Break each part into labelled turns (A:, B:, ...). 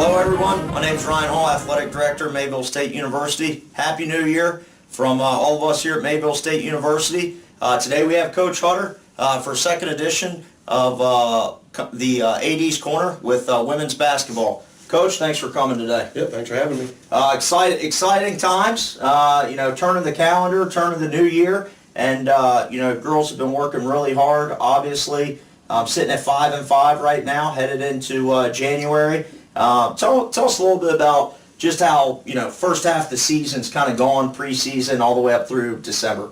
A: Hello everyone, my name is Ryan Hall, Athletic Director at Mayville State University. Happy New Year from all of us here at Mayville State University. Today we have Coach Hutter for second edition of the AD's Corner with women's basketball. Coach, thanks for coming today.
B: Yep, thanks for having me.
A: Exciting times, turning the calendar, turning the new year, and girls have been working really hard, obviously. Sitting at 5-5 right now, headed into January. Tell us a little bit about just how, first half of the season's kind of gone, preseason, all the way up through December.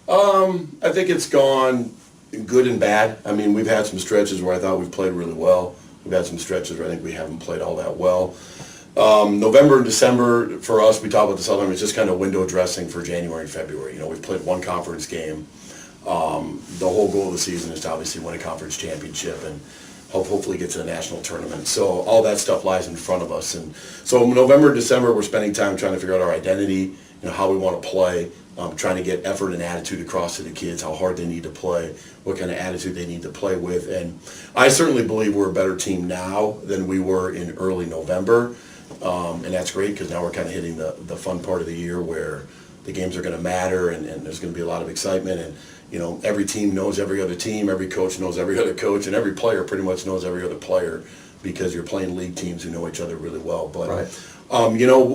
B: I think it's gone good and bad. I mean, we've had some stretches where I thought we've played really well. We've had some stretches where I think we haven't played all that well. November and December, for us, we talk about the Southern, it's just kind of window dressing for January and February. We've played one conference game. The whole goal of the season is to obviously win a conference championship and hopefully get to the national tournament. So all that stuff lies in front of us. And so November and December, we're spending time trying to figure out our identity, how we want to play, trying to get effort and attitude across to the kids, how hard they need to play, what kind of attitude they need to play with. And I certainly believe we're a better team now than we were in early November. And that's great because now we're kind of hitting the fun part of the year where the games are going to matter and there's going to be a lot of excitement. And every team knows every other team, every coach knows every other coach, and every player pretty much knows every other player because you're playing league teams who know each other really well. But,
A: right.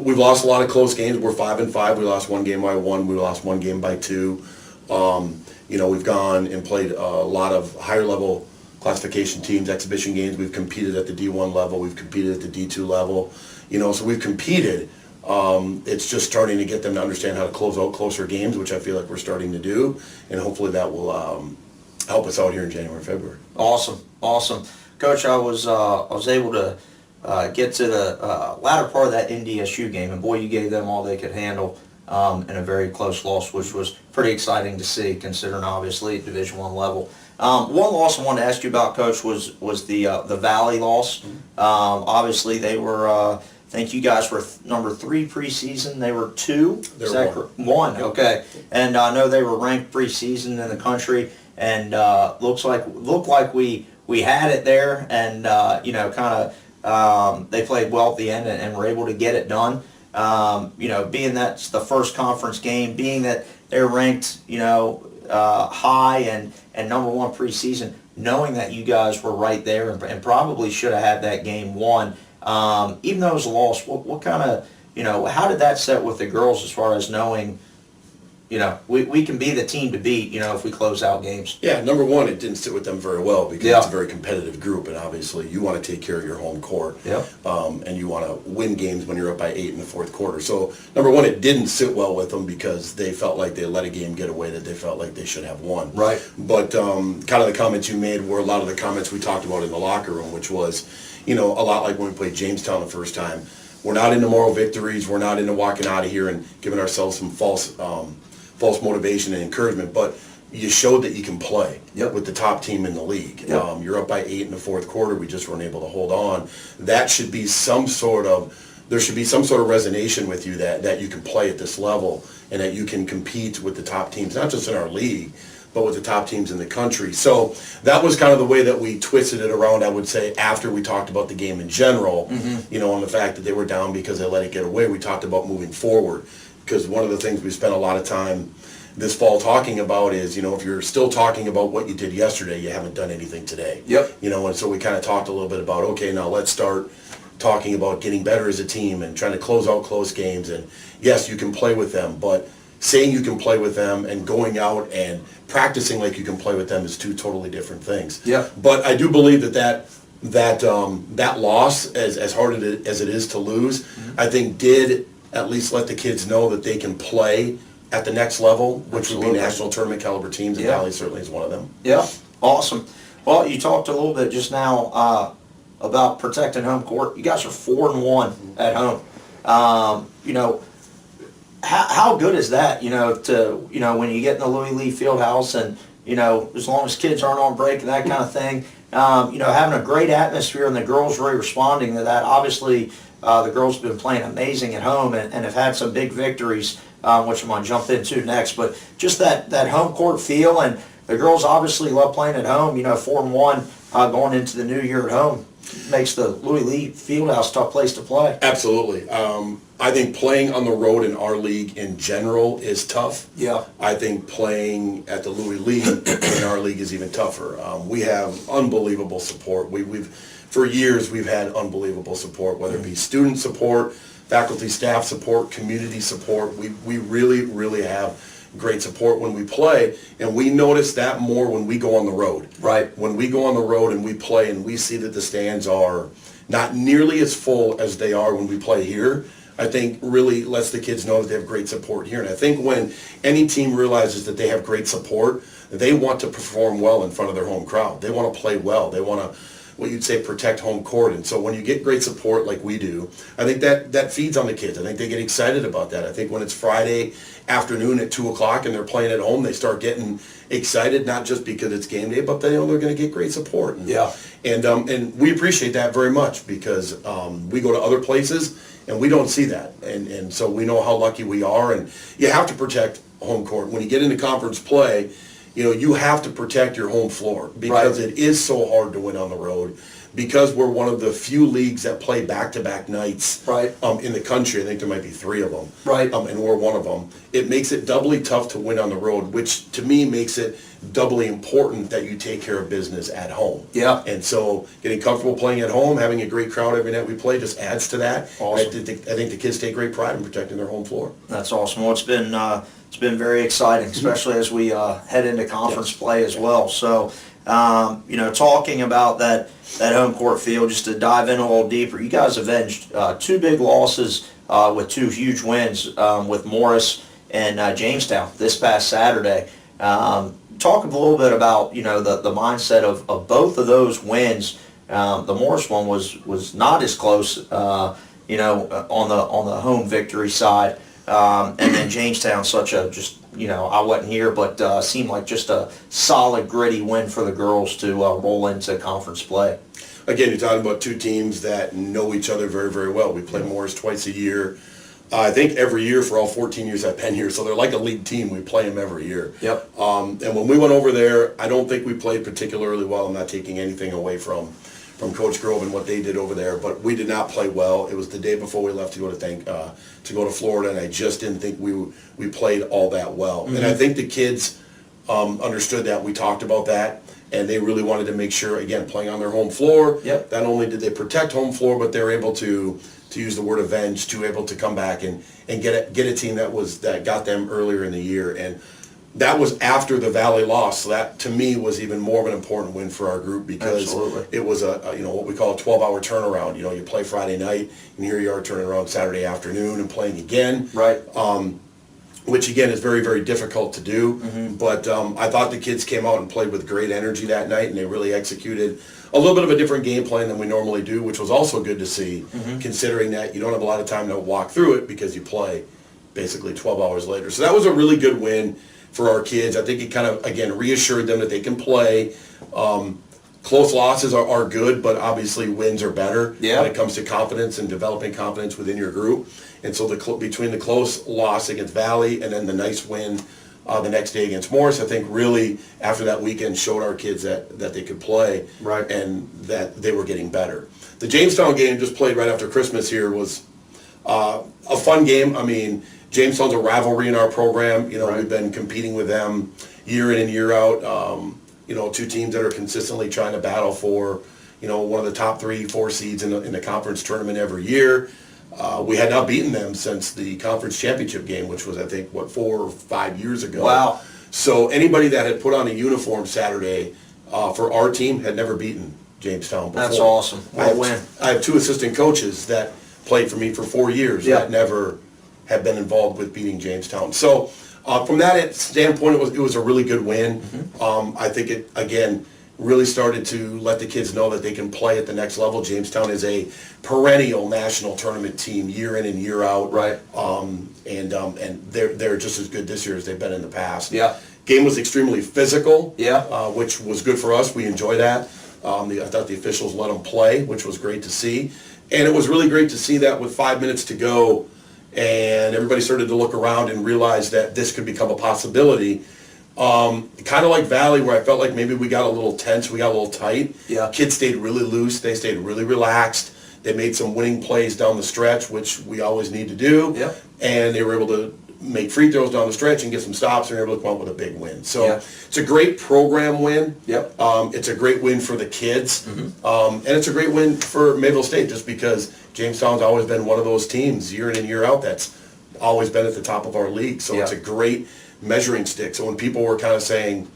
B: We've lost a lot of close games. We're 5-5. We lost one game by 1. We lost one game by 2. We've gone and played a lot of higher level classification teams, exhibition games. We've competed at the D1 level. We've competed at the D2 level. So we've competed. It's just starting to get them to understand how to close out closer games, which I feel like we're starting to do, and hopefully that will help us out here in January and February.
A: Awesome. Coach, I was able to get to the latter part of that NDSU game, and boy, you gave them all they could handle in a very close loss, which was pretty exciting to see, considering obviously at Division I level. One loss I wanted to ask you about, Coach, was the Valley loss.
B: Mm-hmm.
A: Obviously, they were. I think you guys were number 3 preseason. They were 2.
B: They're
A: 1.
B: Yep.
A: Okay. And I know they were ranked preseason in the country, and looked like we had it there, and they played well at the end and were able to get it done. Being that's the first conference game, being that they're ranked, high and number 1 preseason, knowing that you guys were right there and probably should have had that game won. Even though it was a loss, what kind of, how did that set with the girls as far as knowing, we can be the team to beat, if we close out games?
B: Yeah, number 1, it didn't sit with them very well because
A: Yeah.
B: it's a very competitive group, and obviously you want to take care of your home court.
A: Yep.
B: And you want to win games when you're up by 8 in the fourth quarter. So number 1, it didn't sit well with them because they felt like they let a game get away that they felt like they should have won.
A: Right.
B: But kind of the comments you made were a lot of the comments we talked about in the locker room, which was, a lot like when we played Jamestown the first time. We're not into moral victories. We're not into walking out of here and giving ourselves some false motivation and encouragement. But you showed that you can play with the top team in the league.
A: Yep.
B: You're up by 8 in the fourth quarter. We just weren't able to hold on. That should be there should be some sort of resonation with you that you can play at this level and that you can compete with the top teams, not just in our league, but with the top teams in the country. So that was kind of the way that we twisted it around, I would say, after we talked about the game in general, and the fact that they were down because they let it get away. We talked about moving forward because one of the things we spent a lot of time this fall talking about is, if you're still talking about what you did yesterday, you haven't done anything today.
A: Yep.
B: And so we kind of talked a little bit about, okay, now let's start talking about getting better as a team and trying to close out close games. And yes, you can play with them, but saying you can play with them and going out and practicing like you can play with them is 2 totally different things.
A: Yeah.
B: But I do believe that loss, as hard as it is to lose, I think did at least let the kids know that they can play at the next level, which would be national tournament caliber teams, and Valley certainly is one of them.
A: Yeah, awesome. Well, you talked a little bit just now about protecting home court. You guys are 4-1 at home. How good is that, when you get in the Louis Lee Fieldhouse and, as long as kids aren't on break and that kind of thing, having a great atmosphere and the girls really responding to that. Obviously, the girls have been playing amazing at home and have had some big victories, which I'm going to jump into next. But just that home court feel, and the girls obviously love playing at home, 4-1. going into the new year at home makes the Louis Lee Fieldhouse a tough place to play.
B: Absolutely. I think playing on the road in our league in general is tough.
A: Yeah.
B: I think playing at the Louis Lee in our league is even tougher. We have unbelievable support. We've for years we've had unbelievable support, whether it be student support, faculty, staff support, community support. We really have great support when we play, and we notice that more when we go on the road.
A: Right.
B: When we go on the road and we play and we see that the stands are not nearly as full as they are when we play here, I think really lets the kids know that they have great support here. And I think when any team realizes that they have great support, they want to perform well in front of their home crowd. They want to play well. They want to, what you'd say, protect home court. And so when you get great support like we do, I think that feeds on the kids. I think they get excited about that. I think when it's Friday afternoon at 2 o'clock and they're playing at home, they start getting excited, not just because it's game day, but they know they're going to get great support. And we appreciate that very much because we go to other places and we don't see that. And so we know how lucky we are, and you have to protect home court. When you get into conference play, you have to protect your home floor because it is so hard to win on the road, because we're one of the few leagues that play back-to-back nights in the country. I think there might be 3 of them, and we're one of them. It makes it doubly tough to win on the road, which to me makes it doubly important that you take care of business at home.
A: Yeah.
B: And so getting comfortable playing at home, having a great crowd every night we play just adds to that.
A: Awesome.
B: I think the kids take great pride in protecting their home floor.
A: That's awesome. Well, it's been very exciting, especially as we head into conference play as well. So, talking about that home court field, just to dive in a little deeper, you guys avenged 2 big losses with 2 huge wins with Morris and Jamestown this past Saturday. Talk a little bit about the mindset of both of those wins. The Morris one was not as close, on the home victory side. And then Jamestown, I wasn't here, but seemed like just a solid, gritty win for the girls to roll into conference play.
B: Again, you're talking about 2 teams that know each other very, very well. We play Morris twice a year. I think every year for all 14 years I've been here, so they're like a league team. We play them every year.
A: Yep.
B: And when we went over there, I don't think we played particularly well. I'm not taking anything away from Coach Grove and what they did over there, but we did not play well. It was the day before we left to go to Florida, and I just didn't think we played all that well. And I think the kids understood that. We talked about that, and they really wanted to make sure, again, playing on their home floor.
A: Yep.
B: Not only did they protect home floor, but they were able to use the word avenge, to able to come back and get a team that got them earlier in the year. And that was after the Valley loss, so that to me was even more of an important win for our group, because it was a what we call a 12-hour turnaround. You play Friday night, and here you are turning around Saturday afternoon and playing again.
A: Right.
B: Which again is very, very difficult to do. But I thought the kids came out and played with great energy that night, and they really executed a little bit of a different game plan than we normally do, which was also good to see, considering that you don't have a lot of time to walk through it because you play basically 12 hours later. So that was a really good win for our kids. I think it kind of, again, reassured them that they can play. Close losses are good, but obviously wins are better when it comes to confidence and developing confidence within your group. And so between the close loss against Valley and then the nice win the next day against Morris, I think really after that weekend showed our kids that they could play and that they were getting better. The Jamestown game just played right after Christmas here was a fun game. I mean, Jamestown's a rivalry in our program. We've been competing with them year in and year out. 2 teams that are consistently trying to battle for, one of the top 3-4 seeds in the conference tournament every year. We had not beaten them since the conference championship game, which was, I think, 4 or 5 years ago.
A: Wow.
B: So anybody that had put on a uniform Saturday for our team had never beaten Jamestown before.
A: That's awesome. What a win.
B: I have 2 assistant coaches that played for me for 4 years that never have been involved with beating Jamestown. So from that standpoint, it was a really good win. I think it, again, really started to let the kids know that they can play at the next level. Jamestown is a perennial national tournament team year in and year out. Right. And they're just as good this year as they've been in the past. Yeah. Game was extremely physical. Yeah. Which was good for us. We enjoy that. I thought the officials let them play, which was great to see. And it was really great to see that with 5 minutes to go, and everybody started to look around and realize that this could become a possibility. Kind of like Valley, where I felt like maybe we got a little tense, we got a little tight.
A: Yeah.
B: Kids stayed really loose, they stayed really relaxed. They made some winning plays down the stretch, which we always need to do.
A: Yep.
B: And they were able to make free throws down the stretch and get some stops, and they were able to come up with a big win. So
A: Yeah.
B: it's a great program win.
A: Yep.
B: It's a great win for the kids. And it's a great win for Mayville State, just because Jamestown's always been one of those teams year in and year out that's always been at the top of our league. So it's a great measuring stick. So when people were kind of saying,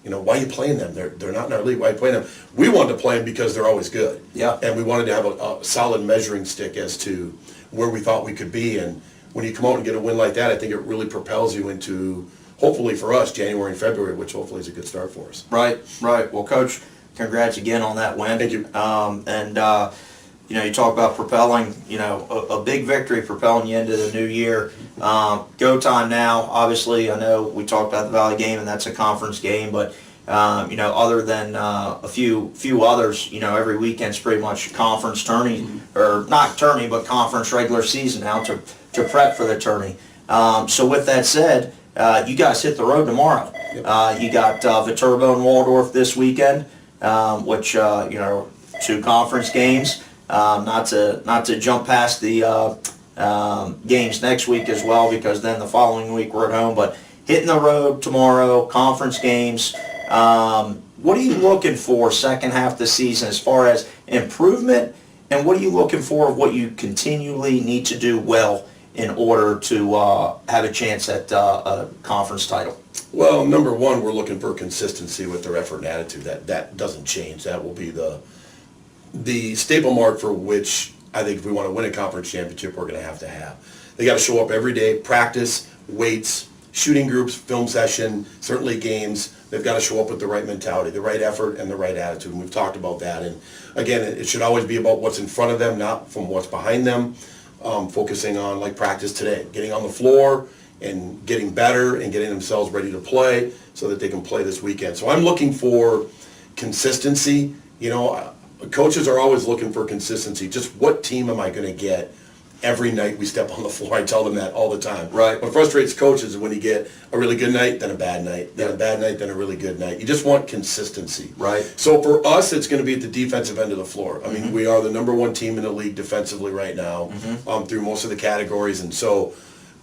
B: you know, why are you playing them? They're not in our league. Why are you playing them? We wanted to play them because they're always good.
A: Yeah.
B: And we wanted to have a solid measuring stick as to where we thought we could be. And when you come out and get a win like that, I think it really propels you into, hopefully for us, January and February, which hopefully is a good start for us.
A: Right. Well, Coach, congrats again on that win.
B: Thank you.
A: You know, you talk about propelling, you know, a big victory propelling you into the new year. Go time now. Obviously, I know we talked about the Valley game, and that's a conference game, but you know, other than a few others, you know, every weekend's pretty much conference tourney, or not tourney, but conference regular season now to prep for the tourney. So with that said, you guys hit the road tomorrow. You got Viterbo and Waldorf this weekend, which you know, 2 conference games. Not to jump past the games next week as well, because then the following week we're at home. But hitting the road tomorrow, conference games. What are you looking for second half of the season as far as improvement, and what are you looking for of what you continually need to do well in order to have a chance at a conference title?
B: Well, number one, we're looking for consistency with their effort and attitude. That doesn't change. That will be the staple mark for which I think if we want to win a conference championship, we're going to have. They got to show up every day, practice, weights, shooting groups, film session, certainly games. They've got to show up with the right mentality, the right effort, and the right attitude. And we've talked about that. And again, it should always be about what's in front of them, not from what's behind them. Focusing on, like practice today, getting on the floor and getting better and getting themselves ready to play so that they can play this weekend. So I'm looking for consistency. You know, coaches are always looking for consistency. Just what team am I going to get every night we step on the floor? I tell them that all the time.
A: Right.
B: What frustrates coaches is when you get a really good night, then a bad night, then a bad night, then a really good night. You just want consistency.
A: Right.
B: So for us, it's going to be at the defensive end of the floor. I mean, we are the number 1 team in the league defensively right now, through most of the categories. And so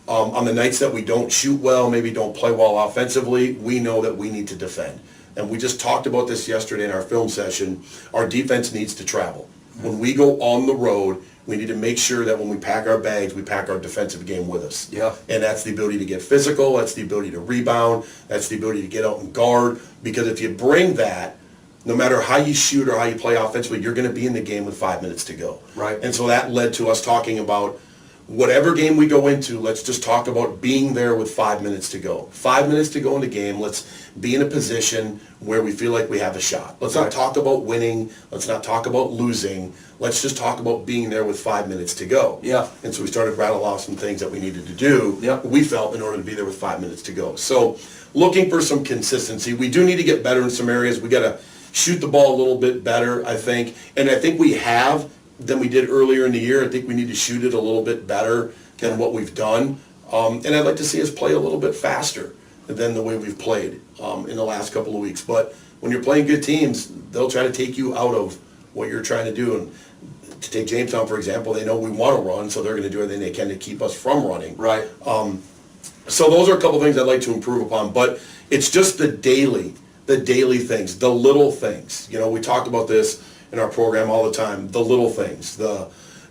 B: on the nights that we don't shoot well, maybe don't play well offensively, we know that we need to defend. And we just talked about this yesterday in our film session. Our defense needs to travel. When we go on the road, we need to make sure that when we pack our bags, we pack our defensive game with us.
A: Yeah.
B: And that's the ability to get physical, that's the ability to rebound, that's the ability to get out and guard. Because if you bring that, no matter how you shoot or how you play offensively, you're going to be in the game with 5 minutes to go.
A: Right.
B: And so that led to us talking about whatever game we go into, let's just talk about being there with 5 minutes to go. 5 minutes to go in the game. Let's be in a position where we feel like we have a shot. Let's not talk about winning. Let's not talk about losing. Let's just talk about being there with 5 minutes to go.
A: Yeah.
B: And so we started rattling off some things that we needed to do, we felt, in order to be there with 5 minutes to go. So looking for some consistency. We do need to get better in some areas. We got to shoot the ball a little bit better, I think. And I think we have than we did earlier in the year. I think we need to shoot it a little bit better than what we've done. And I'd like to see us play a little bit faster than the way we've played in the last couple of weeks. But when you're playing good teams, they'll try to take you out of what you're trying to do. And to take Jamestown, for example, they know we want to run, so they're going to do everything they can to keep us from running.
A: Right.
B: So those are a couple of things I'd like to improve upon. But it's just the daily things, the little things. You know, we talk about this in our program all the time, the little things.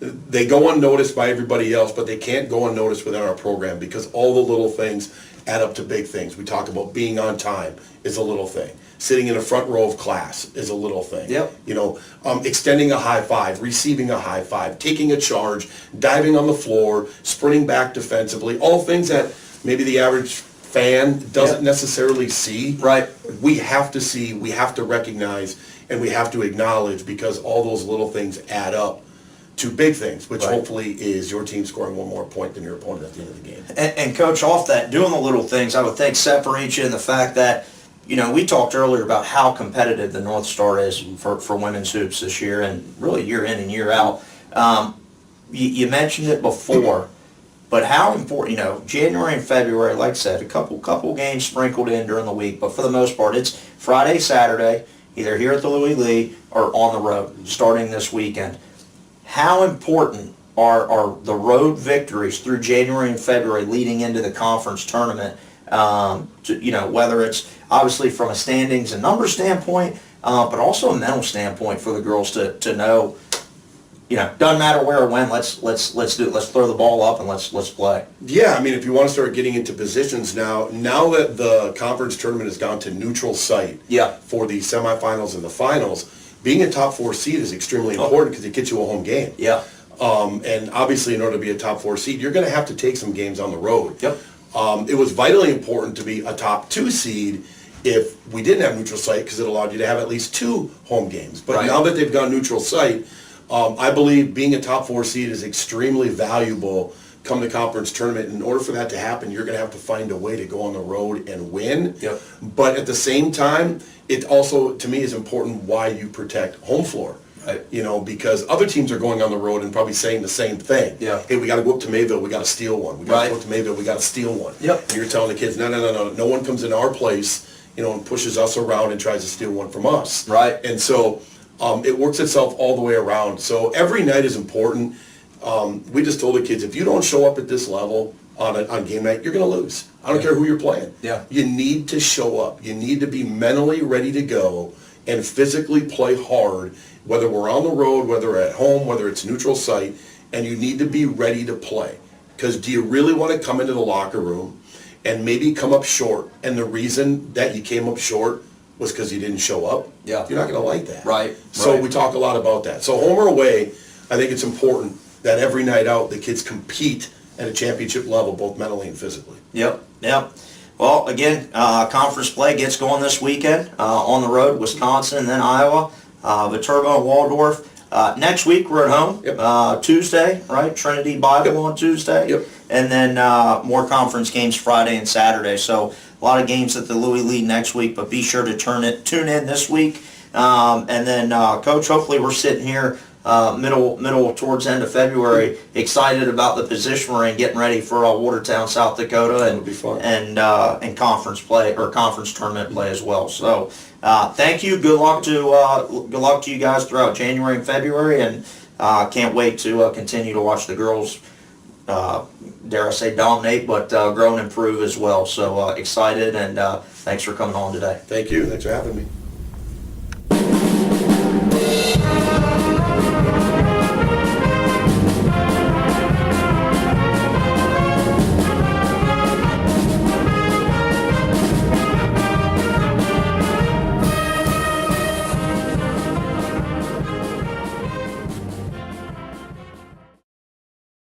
B: They go unnoticed by everybody else, but they can't go unnoticed within our program because all the little things add up to big things. We talk about being on time is a little thing. Sitting in the front row of class is a little thing.
A: Yep.
B: You know, extending a high five, receiving a high five, taking a charge, diving on the floor, sprinting back defensively, all things that maybe the average fan doesn't necessarily see.
A: Right.
B: We have to see, we have to recognize, and we have to acknowledge, because all those little things add up to big things, which hopefully is your team scoring one more point than your opponent at the end of the game.
A: And Coach, off that, doing the little things, I would think separate you in the fact that, you know, we talked earlier about how competitive the North Star is for women's hoops this year, and really year in and year out. You mentioned it before, But how important, January and February, like I said, a couple games sprinkled in during the week, but for the most part, it's Friday, Saturday, either here at the Louis Lee or on the road, starting this weekend. How important are the road victories through January and February leading into the conference tournament? Whether it's obviously from a standings and numbers standpoint, but also a mental standpoint for the girls to know, doesn't matter where or when. Let's do it. Let's throw the ball up and let's play.
B: Yeah, I mean, if you want to start getting into positions now that the conference tournament has gone to neutral site for the semifinals and the finals, being a top 4 seed is extremely important because it gets you a home game.
A: Yeah.
B: And obviously, in order to be a top 4 seed, you're going to have to take some games on the road.
A: Yep.
B: It was vitally important to be a top 2 seed if we didn't have neutral site because it allowed you to have at least 2 home games. But now that they've gone neutral site, I believe being a top 4 seed is extremely valuable come the conference tournament. In order for that to happen, you're going to have to find a way to go on the road and win.
A: Yep.
B: But at the same time, it also, to me, is important why you protect home floor.
A: Right.
B: Because other teams are going on the road and probably saying the same thing.
A: Yeah.
B: Hey, we got to go up to Mayville, we got to steal one. We got to go up to Mayville, we got to steal one.
A: Yep.
B: And you're telling the kids, no one comes in our place, and pushes us around and tries to steal one from us.
A: Right.
B: And so it works itself all the way around. So every night is important. We just told the kids, if you don't show up at this level on game night, you're going to lose. I don't care who you're playing.
A: Yeah.
B: You need to show up. You need to be mentally ready to go and physically play hard, whether we're on the road, whether we're at home, whether it's neutral site, and you need to be ready to play. Because do you really want to come into the locker room and maybe come up short, and the reason that you came up short was because you didn't show up?
A: Yeah.
B: You're not going to like that.
A: Right.
B: So
A: Right.
B: we talk a lot about that. So home or away, I think it's important that every night out the kids compete at a championship level, both mentally and physically.
A: Yep. Well, again, conference play gets going this weekend on the road, Wisconsin and then Iowa, Viterbo and Waldorf. Next week we're at home, Tuesday, right? Trinity Bible on Tuesday.
B: Yep.
A: And then more conference games Friday and Saturday. So a lot of games at the Louis Lee next week, but be sure to tune in this week. And then, Coach, hopefully we're sitting here middle towards end of February, excited about the position we're in, getting ready for Watertown, South Dakota,
B: That'll be fun.
A: and conference play or conference tournament play as well. So thank you. Good luck to you guys throughout January and February, and can't wait to continue to watch the girls. Dare I say dominate, but grow and improve as well. So excited, and thanks for coming on today.
B: Thank you. Thanks for having me.